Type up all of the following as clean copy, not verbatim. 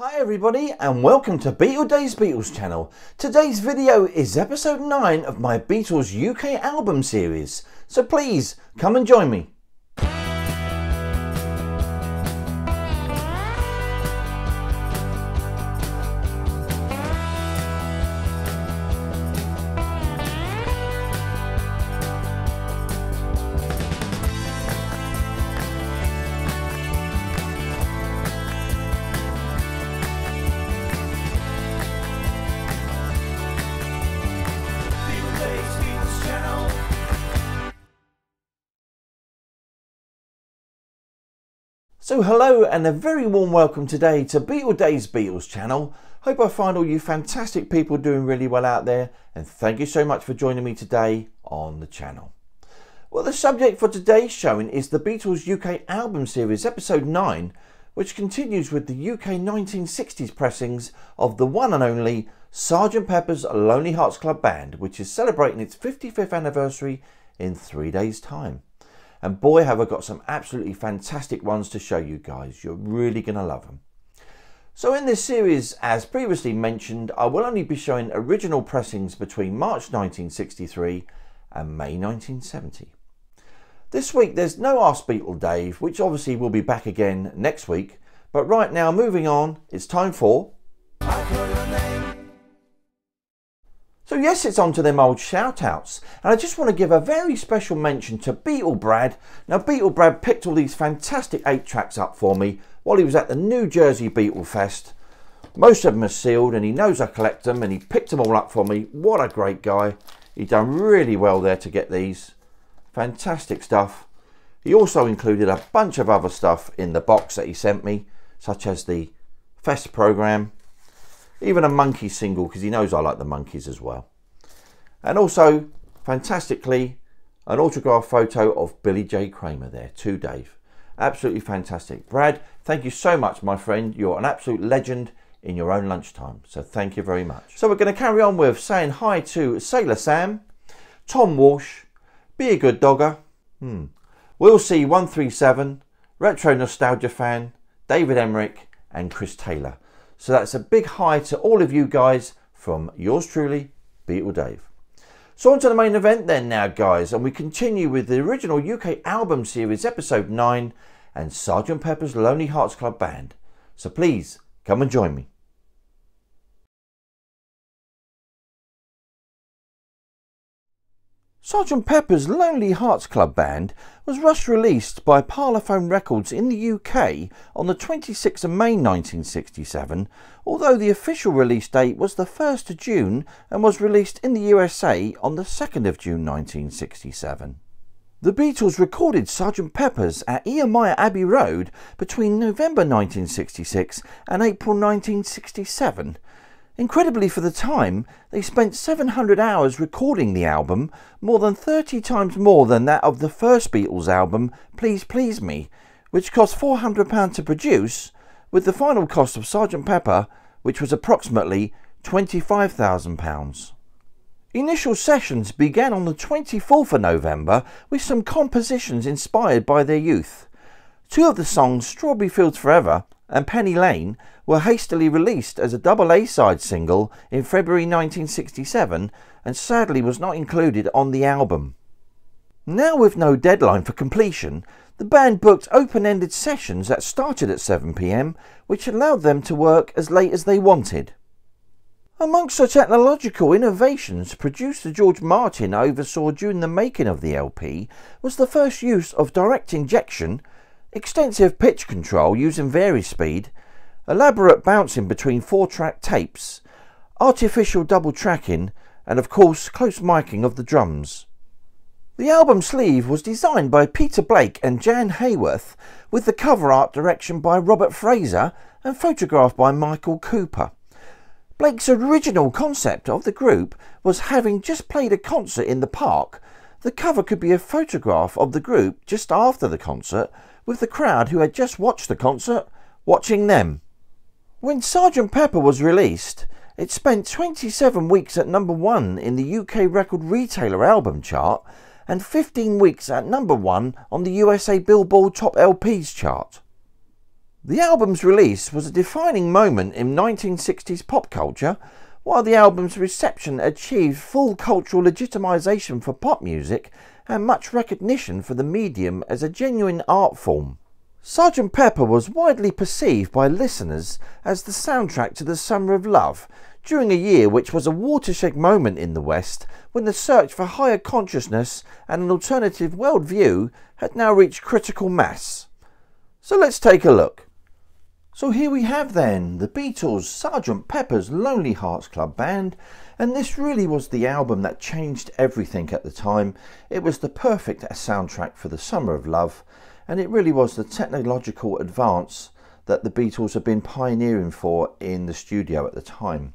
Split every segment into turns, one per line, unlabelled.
Hi everybody and welcome to Beatles channel. Today's video is episode 9 of my Beatles UK album series, so please come and join me. So hello and a very warm welcome today to Beatles channel. Hope I find all you fantastic people doing really well out there, and thank you so much for joining me today on the channel. Well, the subject for today's showing is the Beatles UK album series episode 9, which continues with the UK 1960s pressings of the one and only Sgt. Pepper's Lonely Hearts Club Band, which is celebrating its 55th anniversary in 3 days' time. And boy, have I got some absolutely fantastic ones to show you guys. You're really going to love them. So in this series, as previously mentioned, I will only be showing original pressings between March 1963 and May 1970. This week there's no Ask Beatle Dave, which obviously will be back again next week. But right now, moving on, it's time for... So yes, it's on to them old shout-outs, and I just want to give a very special mention to Beatle Brad. Now Beatle Brad picked all these fantastic 8 tracks up for me while he was at the New Jersey Beatle Fest. Most of them are sealed and he knows I collect them, and he picked them all up for me. What a great guy. He done really well there to get these. Fantastic stuff. He also included a bunch of other stuff in the box that he sent me, such as the Fest programme. Even a Monkey single, because he knows I like the Monkeys as well. And also, fantastically, an autograph photo of Billy J. Kramer there, to Dave. Absolutely fantastic. Brad, thank you so much, my friend. You're an absolute legend in your own lunchtime. So thank you very much. So we're going to carry on with saying hi to Sailor Sam, Tom Walsh, Be a Good Dogger, Will C 137, Retro Nostalgia Fan, David Emmerich, and Chris Taylor. So that's a big hi to all of you guys from yours truly, Beatle Dave. So on to the main event then now, guys, and we continue with the original UK album series episode 9 and Sgt. Pepper's Lonely Hearts Club Band. So please come and join me. Sgt. Pepper's Lonely Hearts Club Band was rushed released by Parlophone Records in the UK on the 26th of May 1967, although the official release date was the 1st of June and was released in the USA on the 2nd of June 1967. The Beatles recorded Sgt. Pepper's at Earmire Abbey Road between November 1966 and April 1967. Incredibly for the time, they spent 700 hours recording the album, more than 30 times more than that of the first Beatles album, Please Please Me, which cost £400 to produce, with the final cost of Sgt. Pepper, which was approximately £25,000. Initial sessions began on the 24th of November with some compositions inspired by their youth. 2 of the songs, Strawberry Fields Forever and Penny Lane, were hastily released as a double A-side single in February 1967 and sadly was not included on the album. Now with no deadline for completion, the band booked open-ended sessions that started at 7 PM, which allowed them to work as late as they wanted. Amongst the technological innovations producer George Martin oversaw during the making of the LP was the first use of direct injection, extensive pitch control using vari-speed, elaborate bouncing between 4-track tapes, artificial double tracking, and of course close miking of the drums. The album sleeve was designed by Peter Blake and Jan Hayworth, with the cover art direction by Robert Fraser and photographed by Michael Cooper. Blake's original concept of the group was, having just played a concert in the park, the cover could be a photograph of the group just after the concert, with the crowd who had just watched the concert watching them. When Sgt. Pepper was released, it spent 27 weeks at number 1 in the UK Record Retailer album chart and 15 weeks at number 1 on the USA Billboard Top LPs chart. The album's release was a defining moment in 1960s pop culture, while the album's reception achieved full cultural legitimisation for pop music and much recognition for the medium as a genuine art form. Sgt. Pepper was widely perceived by listeners as the soundtrack to the Summer of Love, during a year which was a watershed moment in the West, when the search for higher consciousness and an alternative worldview had now reached critical mass. So let's take a look. So here we have then the Beatles' Sgt. Pepper's Lonely Hearts Club Band, and this really was the album that changed everything at the time. It was the perfect soundtrack for the Summer of Love, and it really was the technological advance that the Beatles had been pioneering for in the studio at the time.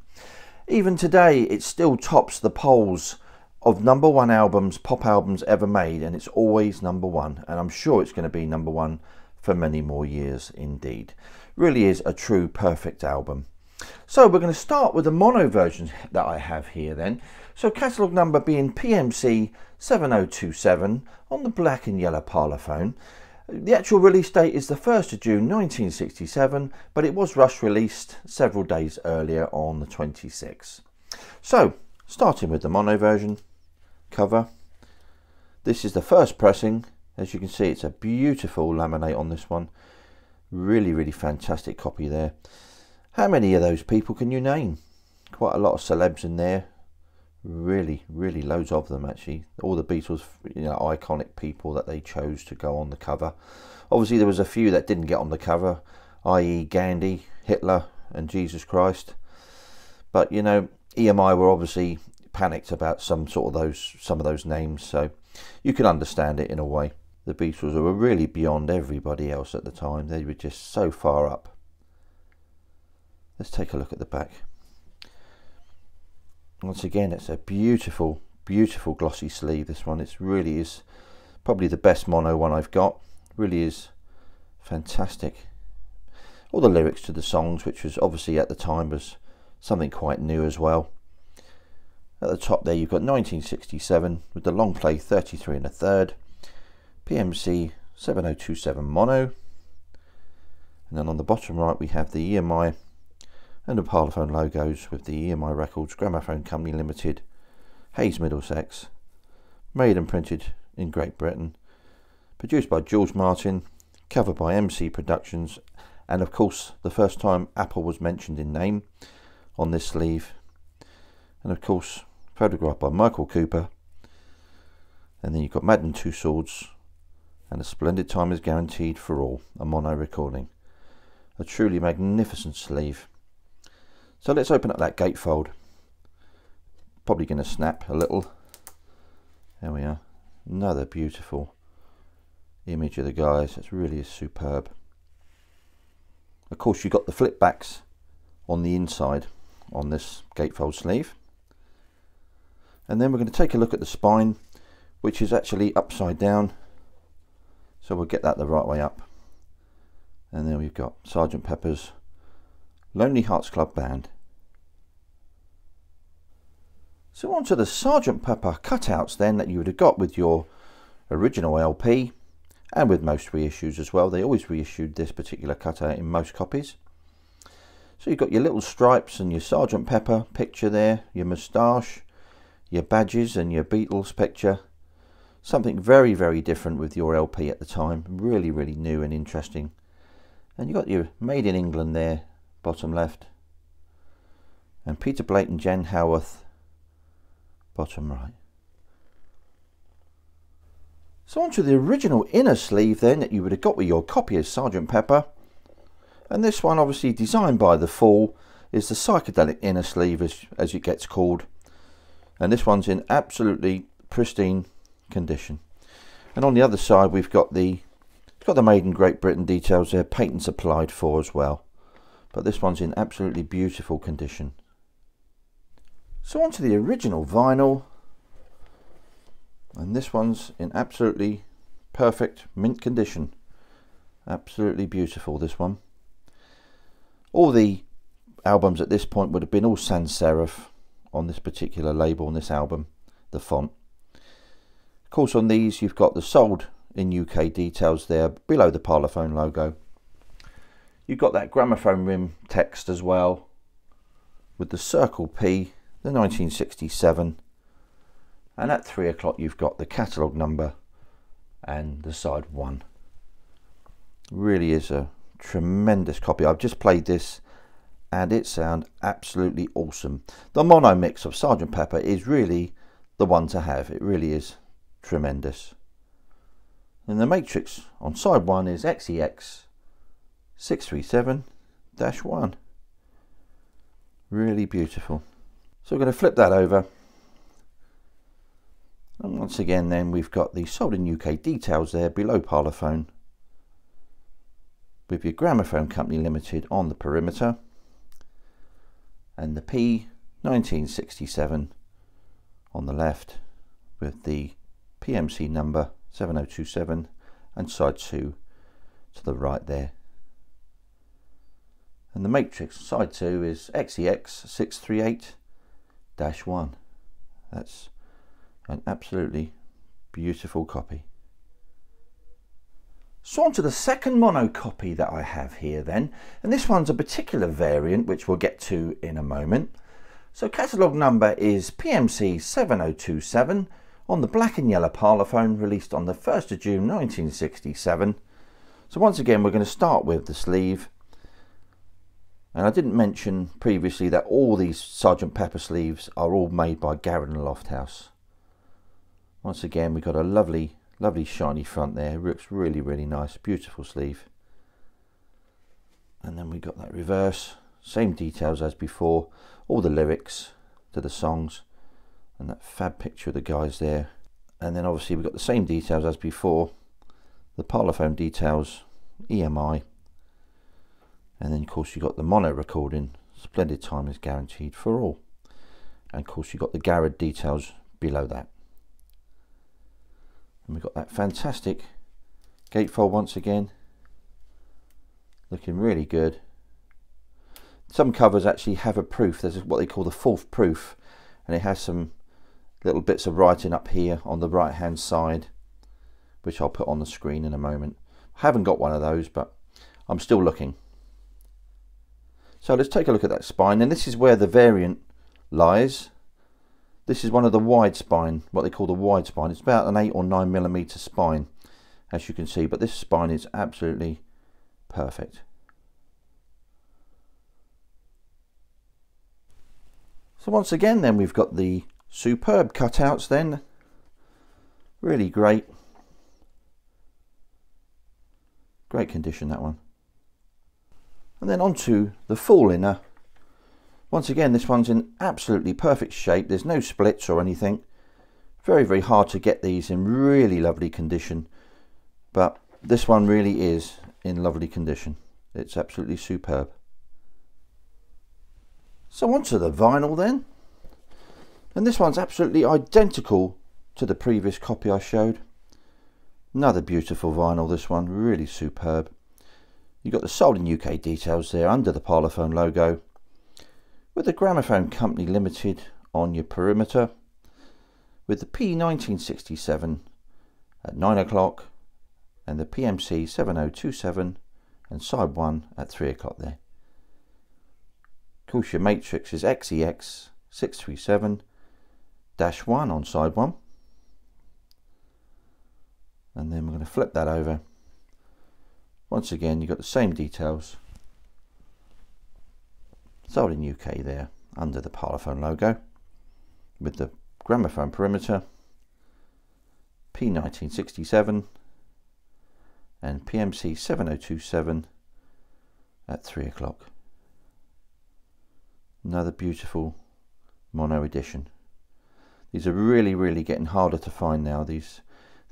Even today it still tops the polls of #1 albums, pop albums ever made, and it's always #1, and I'm sure it's going to be #1 for many more years indeed. Really is a true perfect album. So we're going to start with the mono version that I have here then. So catalogue number being PMC 7027 on the black and yellow parlophone. The actual release date is the 1st of June 1967, but it was rush released several days earlier on the 26th. So starting with the mono version cover. This is the first pressing. As you can see, it's a beautiful laminate on this one. Really fantastic copy there. How many of those people can you name? Quite a lot of celebs in there. Really loads of them actually. All the Beatles, iconic people that they chose to go on the cover. Obviously there was a few that didn't get on the cover, i.e. Gandhi, Hitler and Jesus Christ. But EMI were obviously panicked about some of those names, so you can understand it in a way. The Beatles were really beyond everybody else at the time. They were just so far up. Let's take a look at the back. Once again, it's a beautiful glossy sleeve, this one. It really is probably the best mono one I've got. Really is fantastic. All the lyrics to the songs, which was obviously at the time was something quite new as well. At the top there you've got 1967 with the long play 33 1/3. PMC 7027 mono, and then on the bottom right we have the EMI and the Parlophone logos with the EMI Records Gramophone Company Limited, Hayes, Middlesex, made and printed in Great Britain, produced by George Martin, covered by MC Productions, and of course the first time Apple was mentioned in name on this sleeve, and of course photographed by Michael Cooper. And then you've got Madden Two Swords and A Splendid Time Is Guaranteed for All, a mono recording. A truly magnificent sleeve. So let's open up that gatefold. Probably going to snap a little. There we are. Another beautiful image of the guys. It really is superb. Of course you've got the flip backs on the inside on this gatefold sleeve. And then we're going to take a look at the spine, which is actually upside down. So we'll get that the right way up. And then we've got Sgt. Pepper's Lonely Hearts Club Band. So on to the Sgt. Pepper cutouts then that you would have got with your original LP and with most reissues as well. They always reissued this particular cutout in most copies. So you've got your little stripes and your Sgt. Pepper picture there, your moustache, your badges and your Beatles picture. Something very different with your LP at the time. Really new and interesting. And you've got your Made in England there, bottom left. And Peter Blake and Jen Howarth, bottom right. So on to the original inner sleeve then that you would have got with your copy of Sgt. Pepper. And this one, obviously designed by The Fall, is the psychedelic inner sleeve as it gets called. And this one's in absolutely pristine condition. And on the other side we've got the Made in Great Britain details there, patents applied for as well. But this one's in absolutely beautiful condition. So on to the original vinyl. And this one's in absolutely perfect mint condition. Absolutely beautiful, this one. All the albums at this point would have been all sans serif on this particular label, on this album, the font. Of course on these you've got the sold in UK details there below the Parlophone logo. You've got that gramophone rim text as well, with the circle P, the 1967, and at 3 o'clock you've got the catalogue number and the side 1. Really is a tremendous copy. I've just played this and it sounds absolutely awesome. The mono mix of Sgt. Pepper is really the one to have. It really is tremendous. And the matrix on side 1 is XEX 637-1. Really beautiful. So we're going to flip that over, and once again then we've got the sold in UK details there below Parlophone, with your Gramophone Company Limited on the perimeter, and the P 1967 on the left with the PMC number 7027 and side 2 to the right there. And the matrix side 2 is XEX 638-1. That's an absolutely beautiful copy. So on to the second mono copy that I have here then, and this one's a particular variant which we'll get to in a moment. So catalogue number is PMC 7027 on the black and yellow Parlophone, released on the 1st of June 1967. So once again we're going to start with the sleeve, and I didn't mention previously that all these Sgt. Pepper sleeves are all made by Garrett and Lofthouse. Once again we've got a lovely shiny front there. It looks really nice, beautiful sleeve. And then we got that reverse, same details as before, all the lyrics to the songs and that fab picture of the guys there. And then obviously we've got the same details as before, the Parlophone details, EMI, and then of course you got the mono recording, splendid time is guaranteed for all, and of course you got the Garrett details below that. And we've got that fantastic gatefold once again, looking really good. Some covers actually have a proof. There's what they call the fourth proof, and it has some little bits of writing up here on the right hand side, which I'll put on the screen in a moment. I haven't got one of those, but I'm still looking. So let's take a look at that spine, and this is where the variant lies. This is one of the wide spine, what they call the wide spine. It's about an 8 or 9 millimeter spine, as you can see, but this spine is absolutely perfect. So once again then we've got the superb cutouts then, really great condition, that one. And then onto the full inner. Once again, this one's in absolutely perfect shape. There's no splits or anything. Very hard to get these in really lovely condition, but this one really is in lovely condition. It's absolutely superb. So onto the vinyl then, and this one's absolutely identical to the previous copy I showed. Another beautiful vinyl, this one, really superb. You've got the sold in UK details there under the Parlophone logo, with the Gramophone Company Limited on your perimeter, with the P 1967 at 9 o'clock and the PMC 7027 and side 1 at 3 o'clock there. Of course your matrix is XEX 637-1 on side 1, and then we're going to flip that over. Once again you've got the same details, sold in UK there under the Parlophone logo, with the gramophone perimeter, P 1967 and PMC 7027 at 3 o'clock. Another beautiful mono edition. These are really getting harder to find now. These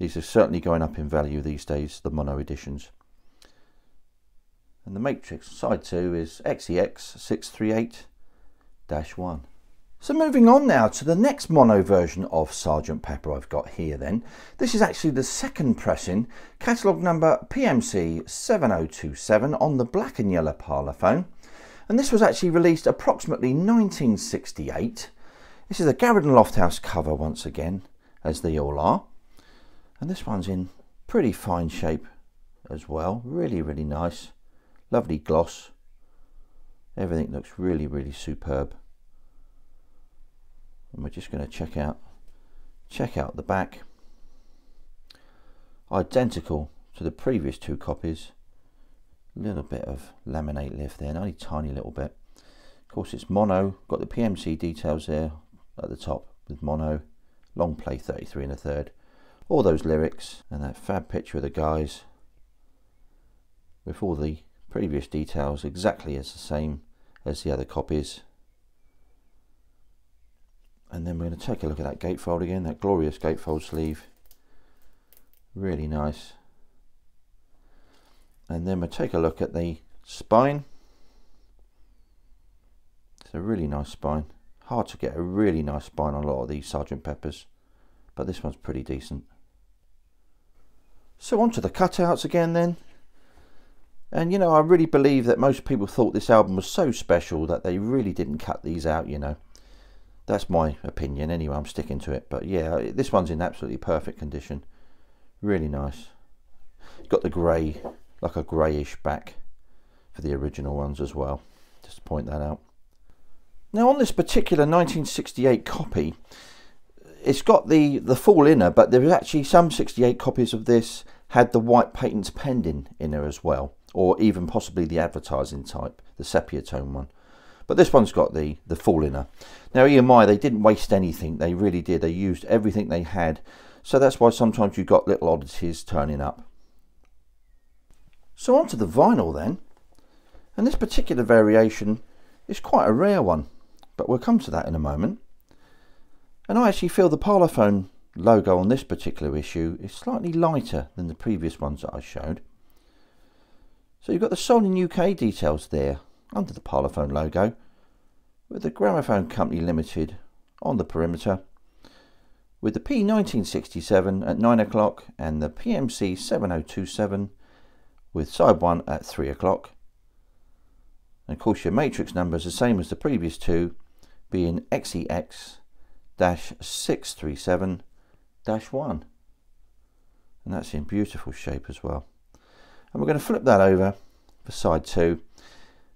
are certainly going up in value these days, the mono editions. And the matrix side 2 is XEX 638-1. So moving on now to the next mono version of Sgt. Pepper I've got here then. This is actually the second pressing, catalogue number PMC 7027 on the black and yellow Parlophone. And this was actually released approximately 1968. This is a Garrett and Lofthouse cover once again, as they all are. And this one's in pretty fine shape as well, really nice. Lovely gloss. Everything looks really, really superb. And we're just going to check out the back. Identical to the previous two copies. A little bit of laminate lift there, only tiny little bit. Of course it's mono, got the PMC details there at the top with mono, long play 33 1/3. All those lyrics and that fab picture of the guys with all the previous details exactly as the same as the other copies. And then we're going to take a look at that gatefold again, that glorious gatefold sleeve. Really nice. And then we'll take a look at the spine. It's a really nice spine. Hard to get a really nice spine on a lot of these Sgt. Peppers, but this one's pretty decent. So onto the cutouts again then. And you know, I really believe that most people thought this album was so special that they really didn't cut these out, you know. That's my opinion anyway, I'm sticking to it. But yeah, this one's in absolutely perfect condition. Really nice. Got the grey, like a greyish back for the original ones as well, just to point that out. Now on this particular 1968 copy, it's got the full inner, but there is actually some 68 copies of this had the white patents pending inner as well, or even possibly the advertising type, the sepia tone one. But this one's got the full inner. Now EMI, they didn't waste anything, they really did. They used everything they had, so that's why sometimes you got little oddities turning up. So onto the vinyl then, and this particular variation is quite a rare one, but we'll come to that in a moment. And I actually feel the Parlophone logo on this particular issue is slightly lighter than the previous ones that I showed. So you've got the sold in UK details there under the Parlophone logo, with the Gramophone Company Limited on the perimeter, with the P1967 at 9 o'clock and the PMC 7027 with side 1 at 3 o'clock. And of course your matrix number is the same as the previous two, being XEX-637-1. And that's in beautiful shape as well. And we're going to flip that over for side 2,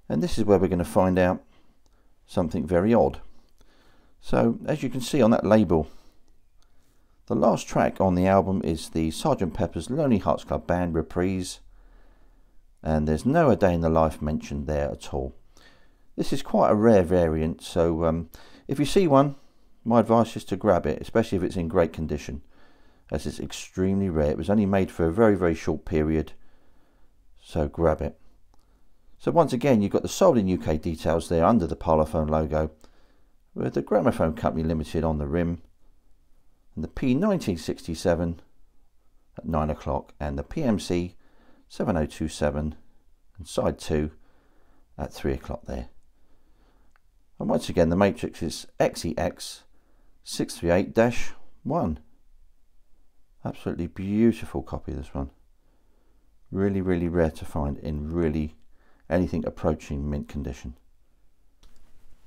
and this is where we're going to find out something very odd. So as you can see on that label, the last track on the album is the Sgt. Pepper's Lonely Hearts Club Band reprise, and there's no A Day in the Life mentioned there at all. This is quite a rare variant, so if you see one, my advice is to grab it, especially if it's in great condition, as it's extremely rare. It was only made for a very, very short period, so grab it. So once again, you've got the sold in UK details there under the Parlophone logo, with the Gramophone Company Limited on the rim, and the P1967 at 9 o'clock, and the PMC 7027 and side 2 at 3 o'clock there. And once again, the matrix is XEX-638-1. Absolutely beautiful copy, this one. Really, really rare to find in really anything approaching mint condition.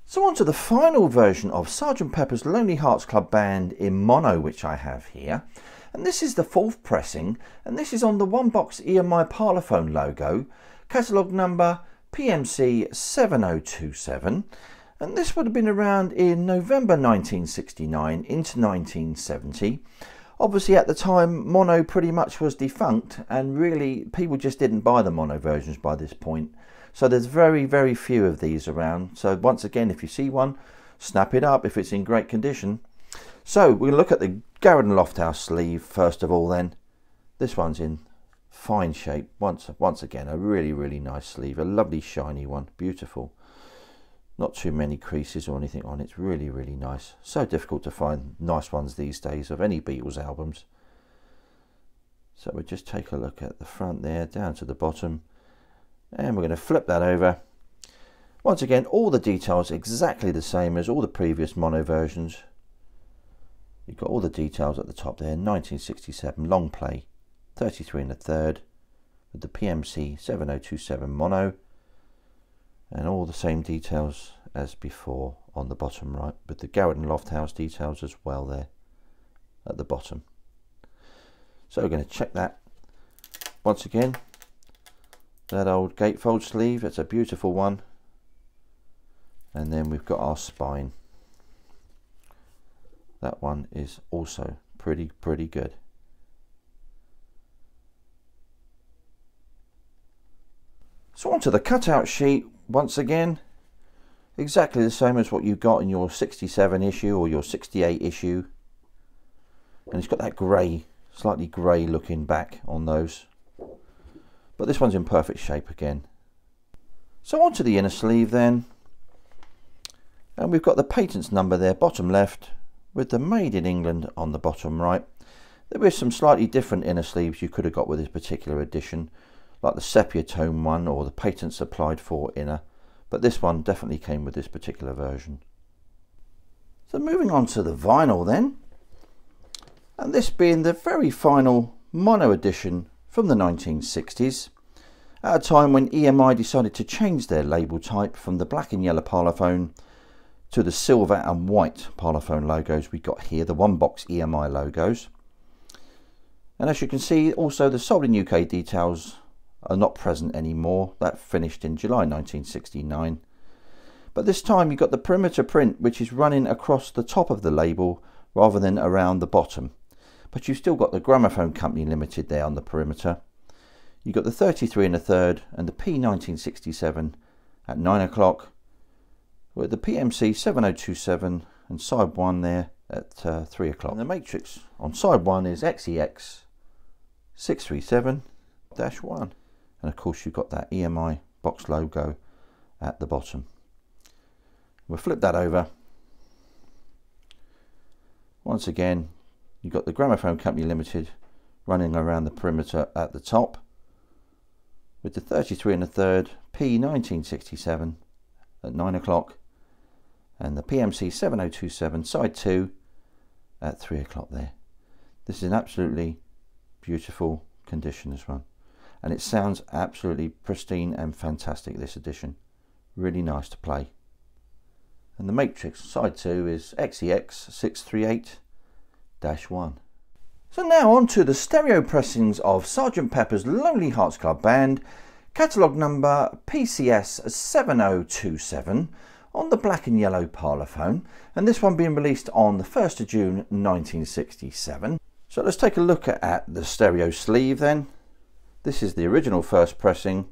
So on to the final version of Sgt. Pepper's Lonely Hearts Club Band in mono, which I have here. And this is the 4th pressing, and this is on the one box EMI Parlophone logo, catalogue number PMC 7027, and this would have been around in November 1969 into 1970. Obviously at the time mono pretty much was defunct, and really people just didn't buy the mono versions by this point. So there's very, very few of these around. So once again, if you see one, snap it up if it's in great condition. So we'll look at the Garrett and Lofthouse sleeve first of all then. This one's in fine shape. Once again, a really, really nice sleeve. A lovely shiny one. Beautiful. Not too many creases or anything on it. It's really, really nice. So difficult to find nice ones these days of any Beatles albums. So we'll just take a look at the front there, down to the bottom. And we're going to flip that over. Once again, all the details exactly the same as all the previous mono versions. You've got all the details at the top there. 1967 long play, 33 1/3 with the PMC 7027 mono, and all the same details as before on the bottom right, with the Garrett and Lofthouse details as well there at the bottom. So we're going to check that once again. that old gatefold sleeve. It's a beautiful one. And then we've got our spine. That one is also pretty good. So onto the cutout sheet once again. Exactly the same as what you got in your 67 issue or your 68 issue. And it's got that grey, slightly grey looking back on those. But this one's in perfect shape again. So onto the inner sleeve then. And we've got the patents number there, bottom left, with the Made in England on the bottom right. There is some slightly different inner sleeves you could have got with this particular edition, like the sepia tone one or the patents applied for inner. But this one definitely came with this particular version. So moving on to the vinyl then. And this being the very final mono edition from the 1960s. At a time when EMI decided to change their label type from the black and yellow parlophone to the silver and white parlophone logos we got here, the one box EMI logos. And as you can see, also the sold in UK details are not present anymore. That finished in July 1969. But this time you've got the perimeter print, which is running across the top of the label rather than around the bottom. But you've still got the Gramophone Company Limited there on the perimeter. You've got the 33 1/3 and the P1967 at 9 o'clock, with the PMC 7027 and side 1 there at 3 o'clock. And the matrix on side 1 is XEX 637-1. And of course you've got that EMI box logo at the bottom. We'll flip that over. Once again, you've got the Gramophone Company Limited running around the perimeter at the top, with the 33 1/3 P1967 at 9 o'clock and the PMC 7027 side 2 at 3 o'clock there. This is an absolutely beautiful condition, this one. And it sounds absolutely pristine and fantastic, this edition. Really nice to play. And the matrix side 2 is XEX 638-1. So now on to the stereo pressings of Sgt. Pepper's Lonely Hearts Club Band, catalogue number PCS 7027 on the black and yellow parlophone, and this one being released on the 1st of June 1967. So let's take a look at the stereo sleeve then. This is the original first pressing.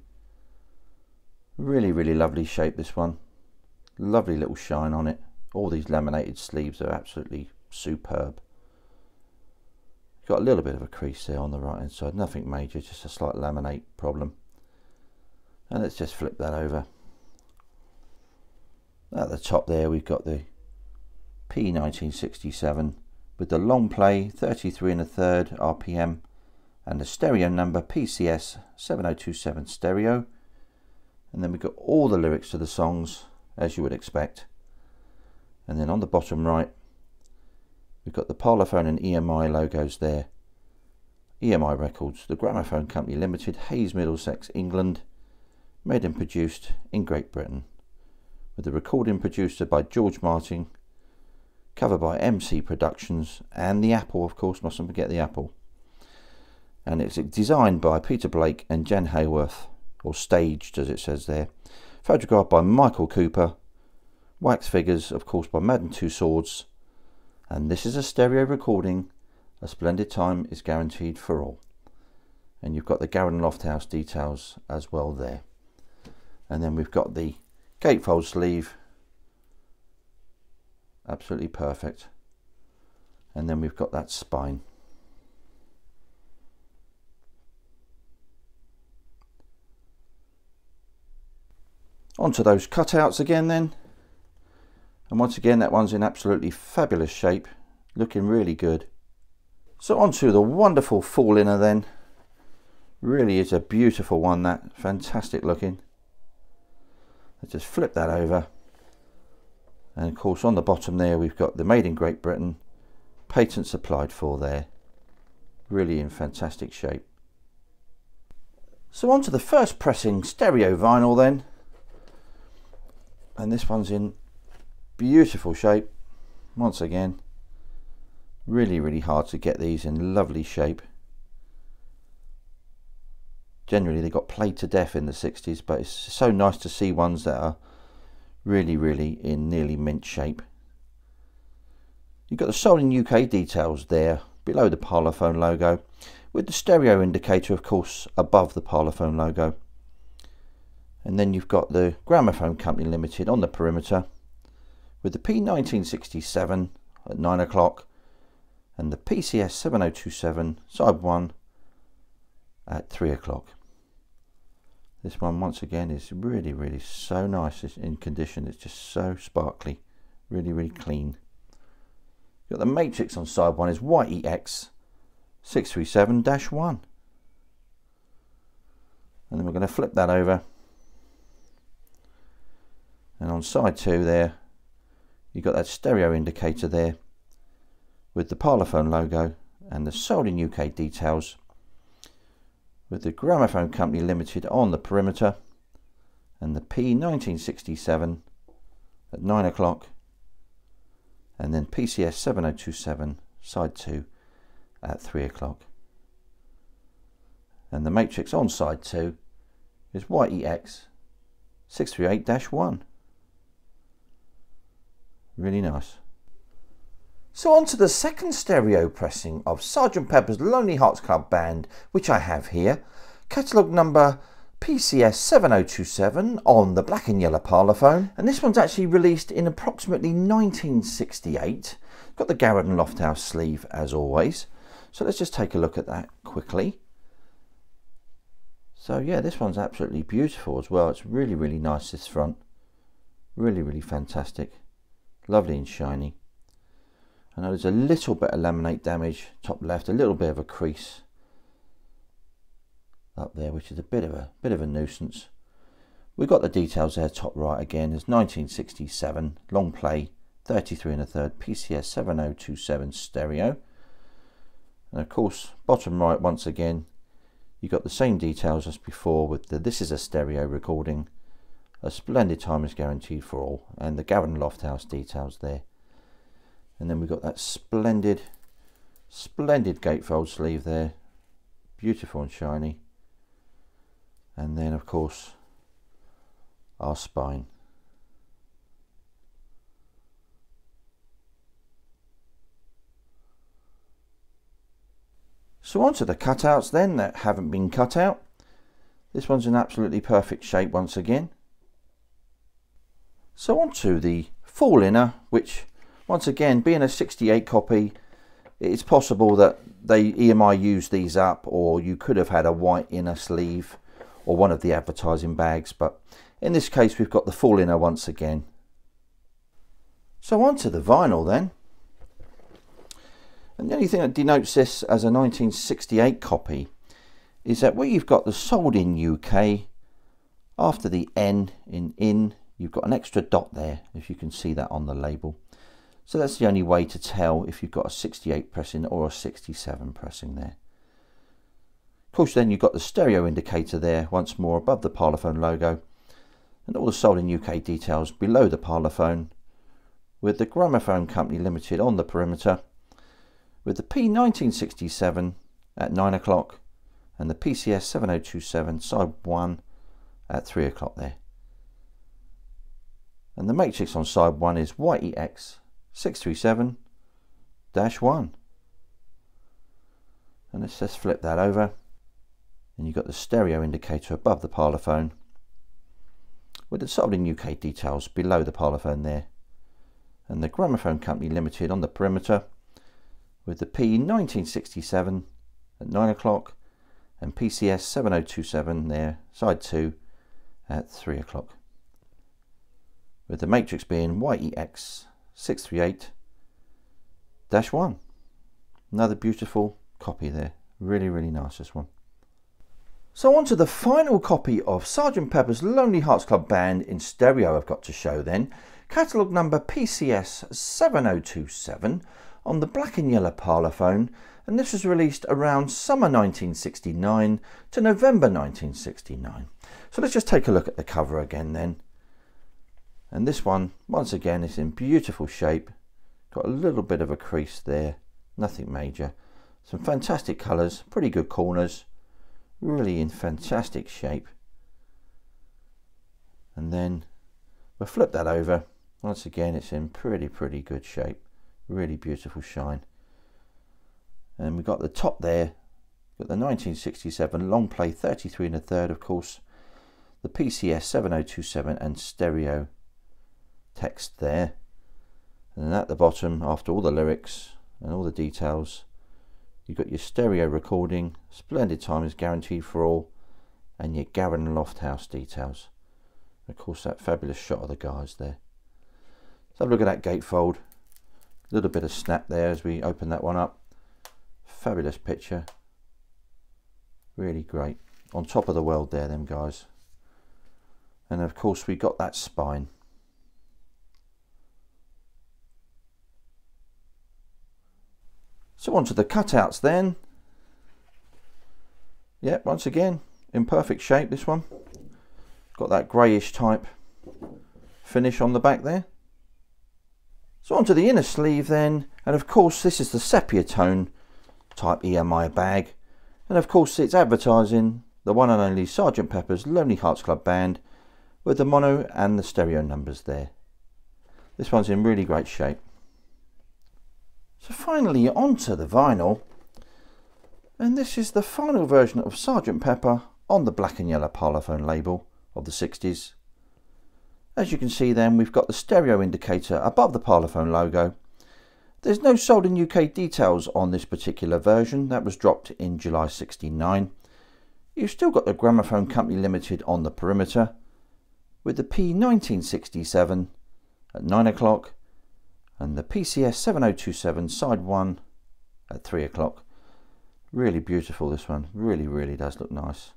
Really lovely shape, this one. Lovely little shine on it. All these laminated sleeves are absolutely superb. Got a little bit of a crease there on the right hand side, nothing major, just a slight laminate problem. And let's just flip that over. At the top there we've got the P1967 with the long play 33 1/3 RPM and the stereo number PCS 7027 stereo. And then we've got all the lyrics to the songs as you would expect. And then on the bottom right we've got the Parlophone and EMI logos there. EMI Records, the Gramophone Company Limited, Hayes, Middlesex, England, made and produced in Great Britain, with the recording producer by George Martin, cover by MC Productions, and the Apple, of course, mustn't forget the Apple. And it's designed by Peter Blake and Jen Hayworth, or staged as it says there, photographed by Michael Cooper, wax figures, of course, by Madden Two Swords. And this is a stereo recording. A splendid time is guaranteed for all. And you've got the Garron Lofthouse details as well there. And then we've got the gatefold sleeve. Absolutely perfect. And then we've got that spine. Onto those cutouts again then. And once again, that one's in absolutely fabulous shape, looking really good. So onto the wonderful full inner then. Really is a beautiful one, that. Fantastic looking. Let's just flip that over. And of course on the bottom there we've got the Made in Great Britain, patents applied for there. Really in fantastic shape. So onto the first pressing stereo vinyl then. And this one's in beautiful shape once again. Really hard to get these in lovely shape. Generally they got played to death in the 60s, but it's so nice to see ones that are really in nearly mint shape. You've got the sold in UK details there below the Parlophone logo, with the stereo indicator of course above the Parlophone logo. And then you've got the Gramophone Company Limited on the perimeter, with the P1967 at 9 o'clock and the PCS 7027 side 1 at 3 o'clock. This one once again is really so nice in condition. It's just so sparkly, really clean. You've got the matrix on side 1 is YEX 637-1. And then we're going to flip that over, and on side 2 there you've got that stereo indicator there with the Parlophone logo and the sold in UK details, with the Gramophone Company Limited on the perimeter and the P1967 at 9 o'clock, and then PCS 7027 side 2 at 3 o'clock. And the matrix on side 2 is YEX 638-1. Really nice. So on to the second stereo pressing of Sgt. Pepper's Lonely Hearts Club Band, which I have here. Catalogue number PCS 7027 on the black and yellow Parlophone. And this one's actually released in approximately 1968. Got the Garrett and Lofthouse sleeve as always. So let's just take a look at that quickly. So yeah, this one's absolutely beautiful as well. It's really nice, this front. Really fantastic. Lovely and shiny. I know there's a little bit of laminate damage top left, a little bit of a crease up there, which is a bit of a nuisance. We've got the details there top right again. It's 1967 long play 33 1/3 PCS 7027 stereo, and of course bottom right once again you've got the same details as before with the "this is a stereo recording, a splendid time is guaranteed for all," and the Garrett and Lofthouse details there. And then we've got that splendid gatefold sleeve there, beautiful and shiny. And then of course our spine. So on to the cutouts then that haven't been cut out. This one's in absolutely perfect shape once again. So on to the full inner, which once again, being a 68 copy, it's possible that EMI used these up, or you could have had a white inner sleeve or one of the advertising bags, but in this case we've got the full inner once again. So on to the vinyl then. And the only thing that denotes this as a 1968 copy is that where you've got the sold in UK, after the N in you've got an extra dot there, if you can see that on the label. So that's the only way to tell if you've got a 68 pressing or a 67 pressing there. Of course then you've got the stereo indicator there once more above the Parlophone logo, and all the sold in UK details below the Parlophone, with the Gramophone Company Limited on the perimeter, with the P1967 at 9 o'clock and the PCS 7027 side 1 at 3 o'clock there. And the matrix on side 1 is YEX 637-1. And let's just flip that over, and you've got the stereo indicator above the Parlophone, with the sold in UK details below the Parlophone there, and the Gramophone Company Limited on the perimeter, with the P1967 at 9 o'clock and PCS 7027 there, side 2 at 3 o'clock, with the matrix being YEX 638-1. Another beautiful copy there. Really nice, this one. So on to the final copy of Sgt. Pepper's Lonely Hearts Club Band in stereo I've got to show then. Catalogue number PCS 7027 on the black and yellow Parlophone, and this was released around summer 1969 to November 1969. So let's just take a look at the cover again then. And this one, once again, is in beautiful shape. Got a little bit of a crease there, nothing major. Some fantastic colours, pretty good corners. really in fantastic shape. And then we'll flip that over. Once again, it's in pretty good shape. Really beautiful shine. And we've got the top there, got the 1967 long play 33 1/3, of course, the PCS 7027 and stereo text there. And at the bottom, after all the lyrics and all the details, you've got your stereo recording, splendid time is guaranteed for all, and your Gavin Lofthouse details. Of course, that fabulous shot of the guys there. Let's have a look at that gatefold. A little bit of snap there as we open that one up. Fabulous picture. Really great. On top of the world there, them guys. And of course, we got that spine. So onto the cutouts then. Yep, once again, in perfect shape, this one. Got that greyish type finish on the back there. So onto the inner sleeve then, and of course this is the sepia tone type EMI bag, and of course it's advertising the one and only Sgt. Pepper's Lonely Hearts Club Band with the mono and the stereo numbers there. This one's in really great shape. So finally onto the vinyl, and this is the final version of Sgt. Pepper on the black and yellow Parlophone label of the 60s. As you can see then, we've got the stereo indicator above the Parlophone logo. There's no sold in UK details on this particular version, that was dropped in July 69. You've still got the Gramophone Company Limited on the perimeter, with the P1967 at 9 o'clock and the PCS 7027 side 1 at 3 o'clock. Really beautiful, this one, really does look nice.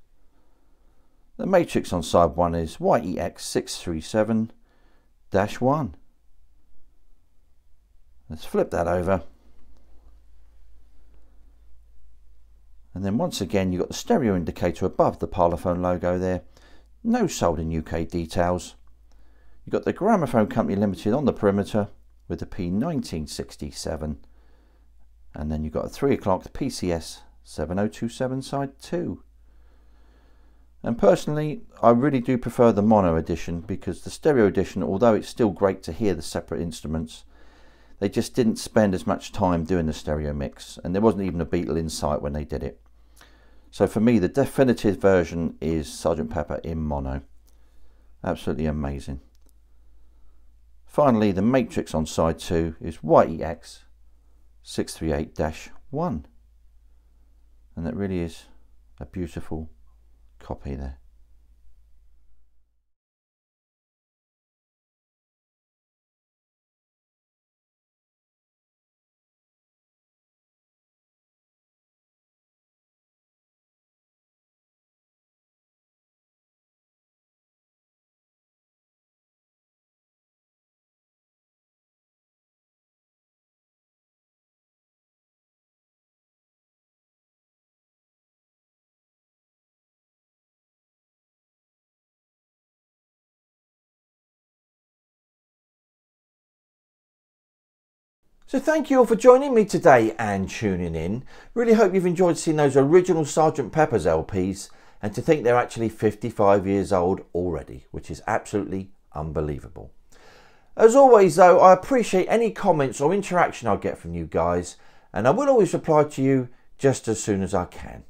The matrix on side 1 is YEX637-1. Let's flip that over. And then once again, you've got the stereo indicator above the Parlophone logo there. No sold in UK details. You've got the Gramophone Company Limited on the perimeter with the P1967. And then you've got a 3 o'clock, the PCS 7027 side 2. And personally, I really do prefer the mono edition, because the stereo edition, although it's still great to hear the separate instruments, they just didn't spend as much time doing the stereo mix, and there wasn't even a Beatle in sight when they did it. So for me, the definitive version is Sgt. Pepper in mono. Absolutely amazing. Finally, the matrix on side 2 is YEX638-1. And that really is a beautiful copy there. So thank you all for joining me today and tuning in. Really hope you've enjoyed seeing those original Sgt. Pepper's LPs, and to think they're actually 55 years old already, which is absolutely unbelievable. As always though, I appreciate any comments or interaction I get from you guys, and I will always reply to you just as soon as I can.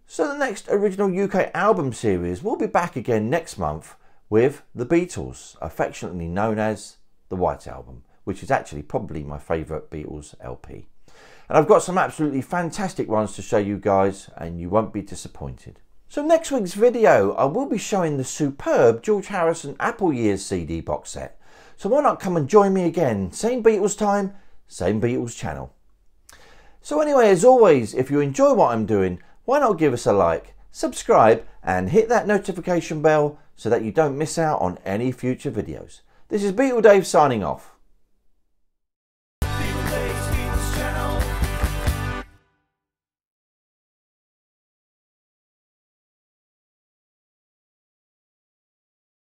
So the next original UK album series will be back again next month with the Beatles, affectionately known as the White Album, which is actually probably my favourite Beatles LP. And I've got some absolutely fantastic ones to show you guys, and you won't be disappointed. So next week's video, I will be showing the superb George Harrison Apple Years CD box set. So why not come and join me again? Same Beatles time, same Beatles channel. So anyway, as always, if you enjoy what I'm doing, why not give us a like, subscribe, and hit that notification bell so that you don't miss out on any future videos. This is Beatle Dave signing off.